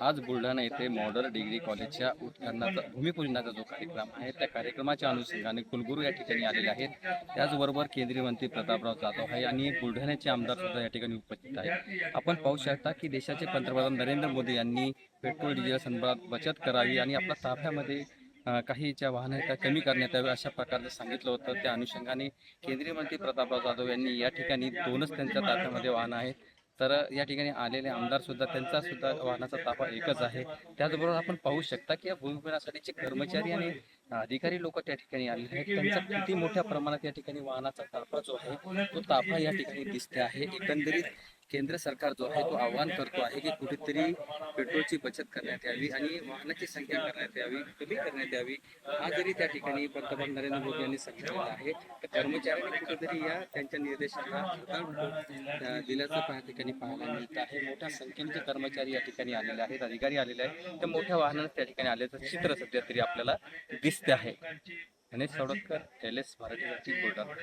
आज बुलढाणा येथे modern degree कॉलेजच्या उद्घाटनाचा भूमिपूजनाचा जो कार्यक्रम आहे त्या कार्यक्रमाच्या अनुषंगाने कुलगुरू या ठिकाणी आलेले आहेत। त्याचबरोबर केंद्रीय मंत्री प्रतापराव जाधव आहे आणि बुलढाण्याचे आमदार सुद्धा या ठिकाणी उपस्थित आहेत। आपण पाहू शकता की देशाचे पंतप्रधान नरेंद्र मोदी यांनी पेट्रोल डिझेल संदर्भात बचत करावी आणि आपल्या ताफ्यामध्ये काही ज्या वाहनं आहेत त्या कमी करण्यात यावे अशा प्रकारचं सांगितलं होतं। त्या अनुषंगाने केंद्रीय मंत्री प्रतापराव जाधव यांनी या ठिकाणी दोनच त्यांच्या ताफ्यामध्ये वाहनं आहेत, तर या ठिकाणी आलेले आमदार सुद्धा त्यांचा सुद्धा वाहनाचा ताफा एकच आहे। त्याचबरोबर आपण पाहू शकता की या भूमिपूजनासाठीचे कर्मचारी आणि अधिकारी लोक त्या ठिकाणी आलेले आहेत। त्यांचा किती मोठ्या प्रमाणात या ठिकाणी वाहनाचा ताफा जो आहे तो ताफा या ठिकाणी दिसते आहे। एकंदरीत केंद्र सरकार जो आहे तो आवाहन करतो आहे की कुठेतरी पेट्रोलची बचत करण्यात यावी आणि वाहनाची संख्या करण्यात यावी, कमी करण्यात यावी। हा जरी त्या ठिकाणी पंतप्रधान नरेंद्र मोदी यांनी सांगितलेलं आहे, तर कर्मचाऱ्यांनी कुठेतरी या त्यांच्या निर्देशांना दिल्याचं त्या ठिकाणी पाहायला मिळत आहे। मोठ्या संख्येने कर्मचारी या ठिकाणी आलेले आहेत, अधिकारी आलेले आहेत, त्या मोठ्या वाहनाने त्या ठिकाणी आल्याचं चित्र सध्या तरी आपल्याला दिसते आहे। गणेश सौडतकर, LS मराठी बुलढाणा।